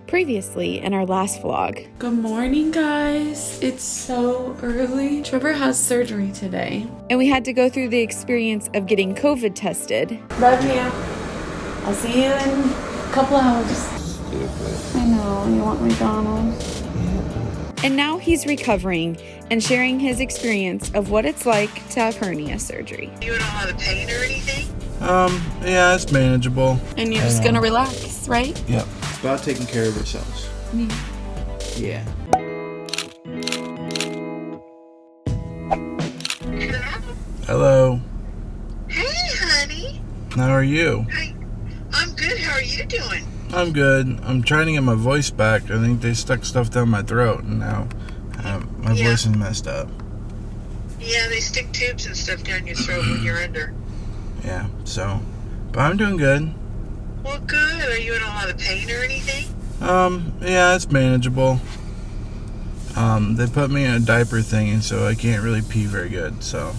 Previously in our last vlog. Good morning, guys. It's so early. Trevor has surgery today. And we had to go through the experience of getting COVID tested. Love you. I'll see you in a couple hours. Stupid. I know, you want McDonald's. And now he's recovering and sharing his experience of what it's like to have hernia surgery. You don't have the pain or anything? Yeah, it's manageable. And you're just gonna relax, right? Yep. It's about taking care of yourselves. Yeah. Hello. Hey, honey. How are you? Hi. I'm good. How are you doing? I'm good. I'm trying to get my voice back. I think they stuck stuff down my throat, and now my voice is messed up. Yeah, they stick tubes and stuff down your throat when you're under. Yeah, but I'm doing good. Well, good. Are you in a lot of pain or anything? Yeah, it's manageable. They put me in a diaper thing, and so I can't really pee very good, so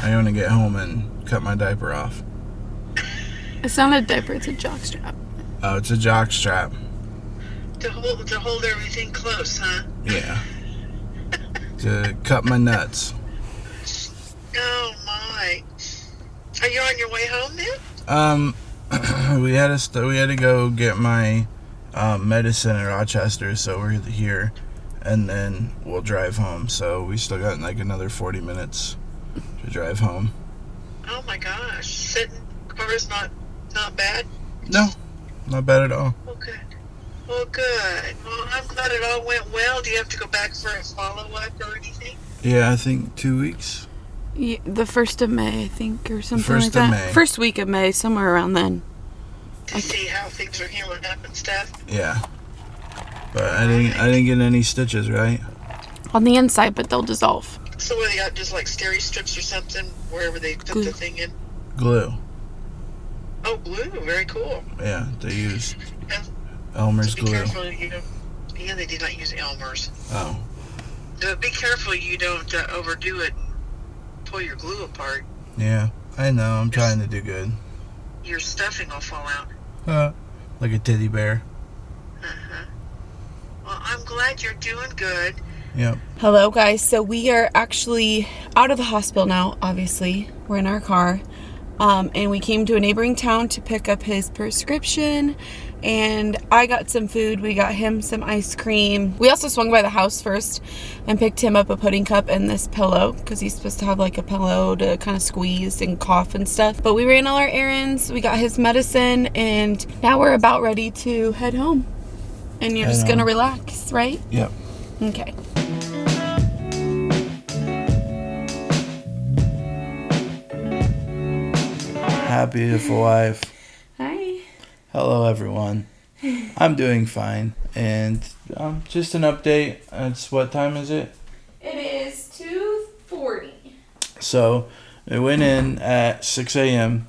I want to get home and cut my diaper off. It's not a diaper, it's a jock strap. Oh, it's a jock strap. To hold everything close, huh? Yeah. To cut my nuts. Oh, my. Are you on your way home then? We had to go get my medicine in Rochester, so we're here, and then we'll drive home. So we still got like another 40 minutes to drive home. Oh my gosh, sitting car is not bad. No, not bad at all. Oh, good. Well, good. Well, I'm glad it all went well. Do you have to go back for a follow-up or anything? Yeah, I think 2 weeks. Yeah, the 1st of May, I think, or something First like that. of May. First week of May, somewhere around then. To see how things are healing up and stuff. Yeah, but I didn't get any stitches, right? On the inside, but they'll dissolve. So what, they got just like steri strips or something wherever they put the thing in? Glue. Oh, glue. Very cool. Yeah, they use And Elmer's be glue. careful, yeah, they did not use Elmer's. Oh. But be careful you don't overdo it and pull your glue apart. Yeah, I know. I'm trying to do good. Your stuffing will fall out. Like a teddy bear. Uh-huh. Well, I'm glad you're doing good. Yep. Hello, guys. So we are actually out of the hospital now, obviously. We're in our car. And we came to a neighboring town to pick up his prescription. And I got some food. We got him some ice cream. We also swung by the house first and picked him up a pudding cup and this pillow, because he's supposed to have like a pillow to kind of squeeze and cough and stuff. But we ran all our errands. We got his medicine, and now we're about ready to head home. And you're just going to relax, right? Yep. Okay. Hi, beautiful wife. Hi. Hello, everyone. I'm doing fine, and just an update. It's what time is it? It is 2:40. So we went in at 6 a.m.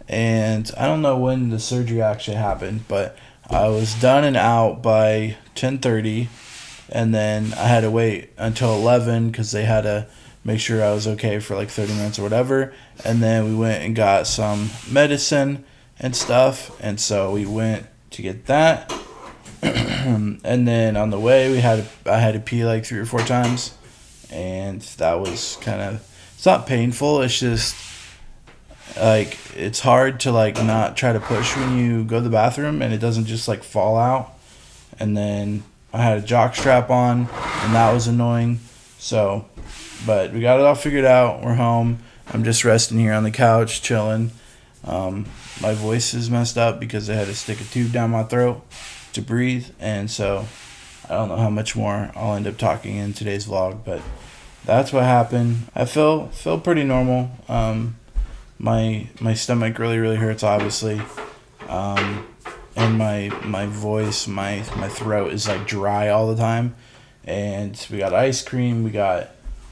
and I don't know when the surgery actually happened, but I was done and out by 10:30, and then I had to wait until 11 because they had to make sure I was okay for like 30 minutes or whatever. And then we went and got some medicine and stuff, and so we went to get that. And then on the way I had to pee like 3 or 4 times, and that was kind of, it's not painful, it's just like it's hard to like not try to push when you go to the bathroom and it doesn't just like fall out. And then I had a jock strap on, and that was annoying. So, but we got it all figured out. We're home. I'm just resting here on the couch, chilling. My voice is messed up because I had to stick a tube down my throat to breathe, and so I don't know how much more I'll end up talking in today's vlog, but that's what happened. I feel pretty normal. My stomach really hurts, obviously, and my voice, my throat is like dry all the time. And we got ice cream.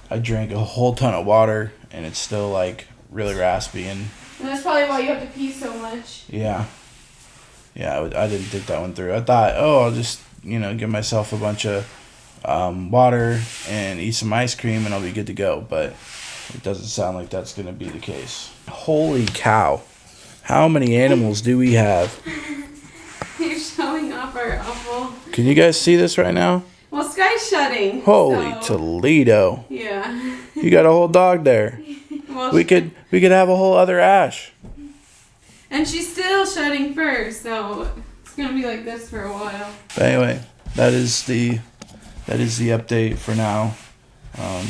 I drank a whole ton of water, and it's still like really raspy. And that's probably why you have to pee so much. Yeah, I didn't think that one through. I thought, I'll just give myself a bunch of water and eat some ice cream, and I'll be good to go. But it doesn't sound like that's going to be the case. Holy cow. How many animals do we have? You're showing off our awful Can you guys see this right now? Well, Sky's shutting. Holy so, Toledo. Yeah. You got a whole dog there. Well, We could have a whole other Ash. And she's still shutting first, so it's gonna be like this for a while. But anyway, that is the update for now. I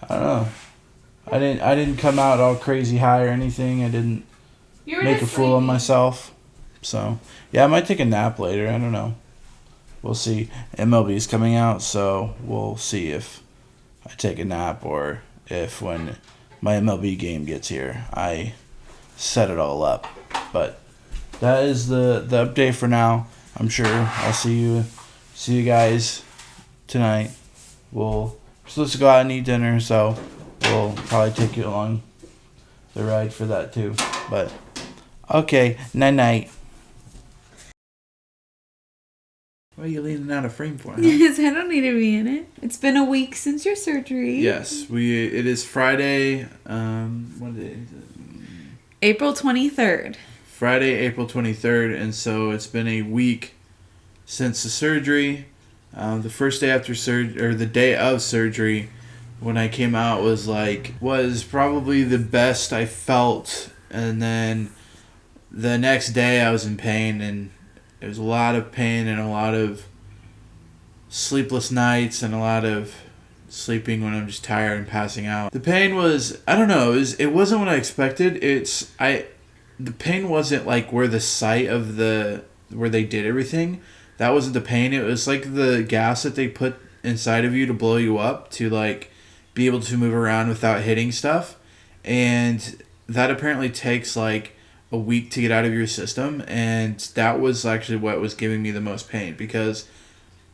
don't know. I didn't come out all crazy high or anything. I didn't You were make a just fool of sleepy. myself. So yeah, I might take a nap later. I don't know. We'll see. MLB is coming out, so we'll see if I take a nap or if when my MLB game gets here, I set it all up. But that is the update for now. I'm sure I'll see you guys tonight. We're supposed to go out and eat dinner, so we'll probably take you along the ride for that too. But okay, night. Why are you leaning out of frame for? Huh? Because I don't need to be in it. It's been a week since your surgery. Yes, it is Friday. What day is it? April 23rd. Friday, April 23rd, and so it's been a week since the surgery. The first day after surgery, or the day of surgery, when I came out was probably the best I felt, and then the next day I was in pain, and it was a lot of pain and a lot of sleepless nights and a lot of sleeping when I'm just tired and passing out. The pain was, I don't know, it wasn't what I expected. The pain wasn't like where the site of where they did everything. That wasn't the pain. It was like the gas that they put inside of you to blow you up to like be able to move around without hitting stuff. And that apparently takes like a week to get out of your system, and that was actually what was giving me the most pain, because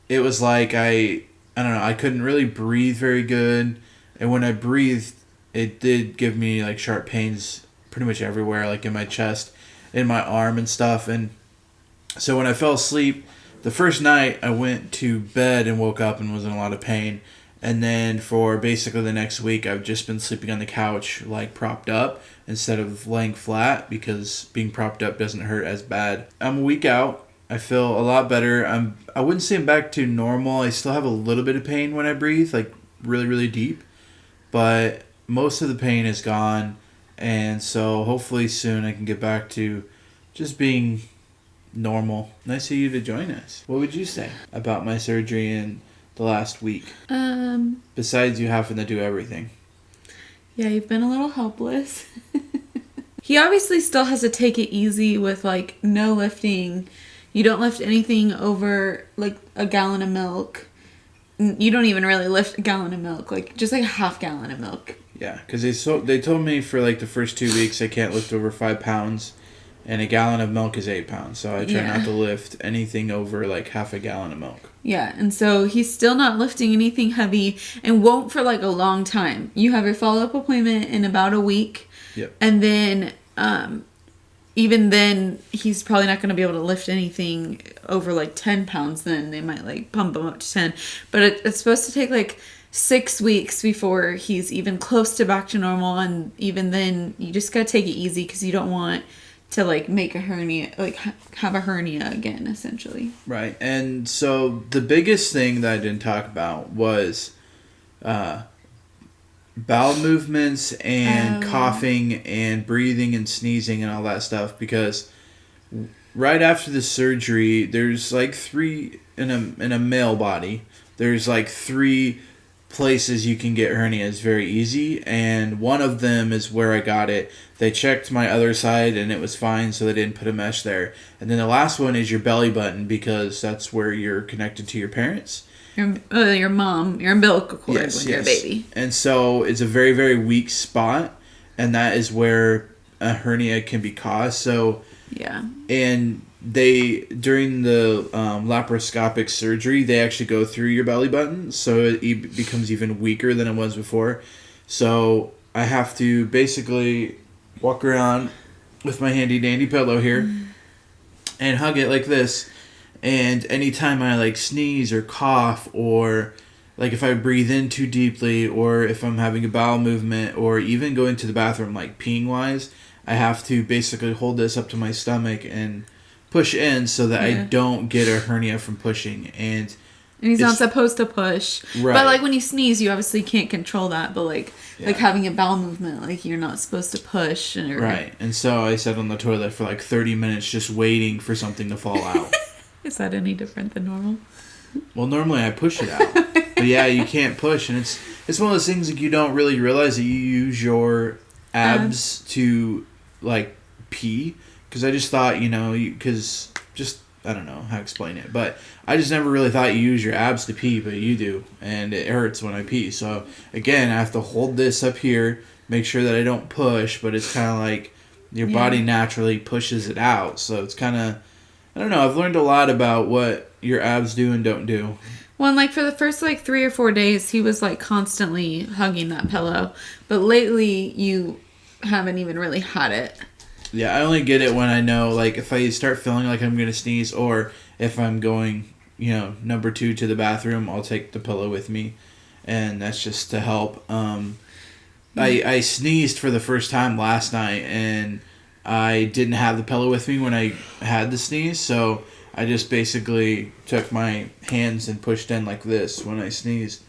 it was like I don't know, I couldn't really breathe very good, and when I breathed it did give me like sharp pains pretty much everywhere, like in my chest, in my arm and stuff. And so when I fell asleep the first night, I went to bed and woke up and was in a lot of pain. And then for basically the next week, I've just been sleeping on the couch, like propped up instead of laying flat, because being propped up doesn't hurt as bad. I'm a week out. I feel a lot better. I wouldn't say I'm back to normal. I still have a little bit of pain when I breathe, like really, really deep. But most of the pain is gone. And so hopefully soon I can get back to just being normal. Nice of you to join us. What would you say about my surgery and the last week? Besides you having to do everything. Yeah, you've been a little helpless. He obviously still has to take it easy with like no lifting. You don't lift anything over like a gallon of milk. You don't even really lift a gallon of milk, like just like a half gallon of milk. Yeah, because they told me for like the first 2 weeks I can't lift over 5 pounds, and a gallon of milk is 8 pounds. So I try not to lift anything over like half a gallon of milk. Yeah, and so he's still not lifting anything heavy and won't for like a long time. You have your follow-up appointment in about a week. Yep. And then even then he's probably not going to be able to lift anything over like 10 pounds. Then they might like pump him up to 10. But it's supposed to take like 6 weeks before he's even close to back to normal. And even then you just got to take it easy, because you don't want to like make a hernia, like have a hernia again, essentially. Right. And so the biggest thing that I didn't talk about was bowel movements and coughing and breathing and sneezing and all that stuff, because right after the surgery there's like 3 in a male body, there's like 3 places you can get hernias very easy, and one of them is where I got it. They checked my other side and it was fine, so they didn't put a mesh there. And then the last one is your belly button, because that's where you're connected to your parents. Your mom, your umbilical cord when you're a baby. And so it's a very, very weak spot, and that is where a hernia can be caused. So yeah. And during the laparoscopic surgery, they actually go through your belly button, so it becomes even weaker than it was before. So I have to basically walk around with my handy dandy pillow here and hug it like this. And anytime I like sneeze or cough, or like if I breathe in too deeply, or if I'm having a bowel movement, or even going to the bathroom like peeing wise, I have to basically hold this up to my stomach and push in so that I Yeah. don't get a hernia from pushing. And he's not it's- supposed to push. Right. But, like, when you sneeze, you obviously can't control that. But, like having a bowel movement, like, you're not supposed to push. Right. And so I sat on the toilet for, like, 30 minutes just waiting for something to fall out. Is that any different than normal? Well, normally I push it out. But, yeah, you can't push. And it's one of those things, like, you don't really realize that you use your abs to, like, pee. Because I just thought, because just... I don't know how to explain it, but I just never really thought you use your abs to pee, but you do, and it hurts when I pee. So again, I have to hold this up here, make sure that I don't push, but it's kind of like your body naturally pushes it out. So it's kind of, I don't know, I've learned a lot about what your abs do and don't do. Well, and, like, for the first, like, 3 or 4 days, he was, like, constantly hugging that pillow. But lately, you haven't even really had it. Yeah, I only get it when I know, like, if I start feeling like I'm going to sneeze, or if I'm going, number 2 to the bathroom, I'll take the pillow with me, and that's just to help. I sneezed for the first time last night, and I didn't have the pillow with me when I had the sneeze, so I just basically took my hands and pushed in like this when I sneezed.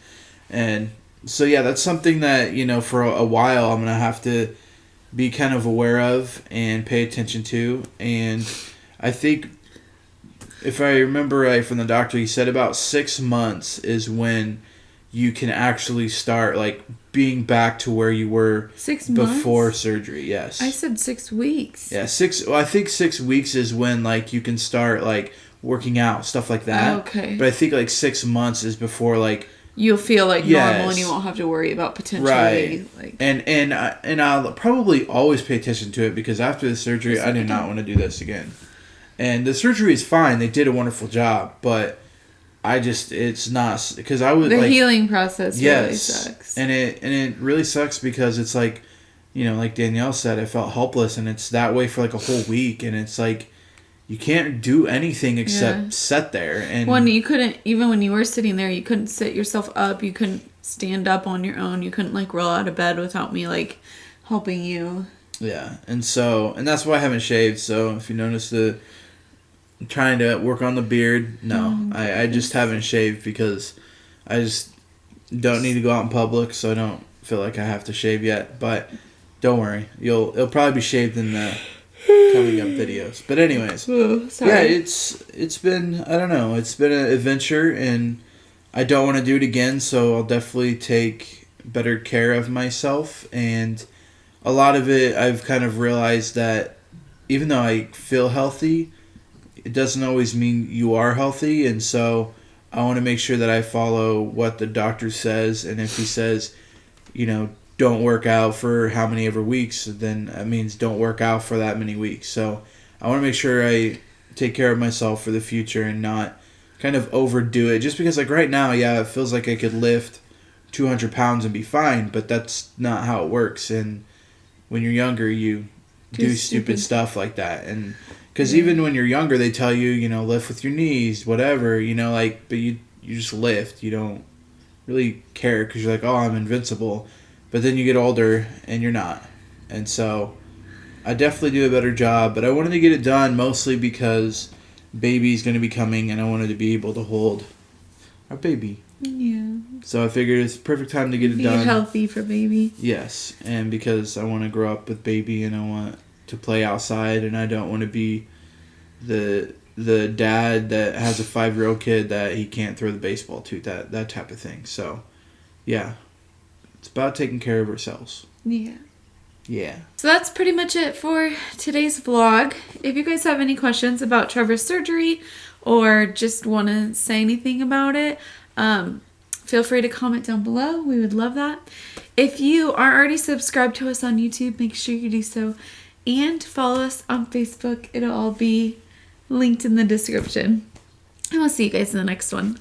And so, yeah, that's something that, for a while I'm going to have to be kind of aware of and pay attention to. And I think, if I remember right from the doctor, he said about 6 months is when you can actually start, like, being back to where you were 6 months? before surgery. Yes. I said 6 weeks. Yeah, I think 6 weeks is when, like, you can start, like, working out, stuff like that. Okay. But I think, like, 6 months is before, like, you'll feel like Yes. normal, and you won't have to worry about potentially right. like. And I'll probably always pay attention to it, because after the surgery, I do not want to do this again. And the surgery is fine; they did a wonderful job, but it's not, because I would The healing process really sucks. and it really sucks, because it's like, like Danielle said, I felt helpless, and it's that way for like a whole week, and it's like, you can't do anything except sit there. And when you couldn't, even when you were sitting there, you couldn't sit yourself up. You couldn't stand up on your own. You couldn't, like, roll out of bed without me, like, helping you. Yeah, and that's why I haven't shaved. So if you notice I'm trying to work on the beard, no, I just haven't shaved, because I just don't need to go out in public, so I don't feel like I have to shave yet. But don't worry, it'll probably be shaved in the coming up videos. But anyways, sorry. yeah, it's been, I don't know, it's been an adventure, and I don't want to do it again, so I'll definitely take better care of myself. And a lot of it, I've kind of realized that even though I feel healthy, it doesn't always mean you are healthy. And so I want to make sure that I follow what the doctor says, and if he says, don't work out for how many ever weeks, then that means don't work out for that many weeks. So I want to make sure I take care of myself for the future and not kind of overdo it. Just because, like, right now, yeah, it feels like I could lift 200 pounds and be fine, but that's not how it works. And when you're younger, you do stupid stuff like that. And because even when you're younger, they tell you, lift with your knees, whatever, but you just lift. You don't really care, because you're like, oh, I'm invincible. But then you get older, and you're not. And so I definitely do a better job. But I wanted to get it done mostly because baby's going to be coming, and I wanted to be able to hold our baby. Yeah. So I figured it's the perfect time to get it Be done. healthy for baby. Yes, and because I want to grow up with baby, and I want to play outside, and I don't want to be the dad that has a 5-year-old kid that he can't throw the baseball to, that type of thing. So, yeah. It's about taking care of ourselves. Yeah. Yeah. So that's pretty much it for today's vlog. If you guys have any questions about Trevor's surgery, or just want to say anything about it, feel free to comment down below. We would love that. If you aren't already subscribed to us on YouTube, make sure you do so. And follow us on Facebook. It'll all be linked in the description. And we'll see you guys in the next one.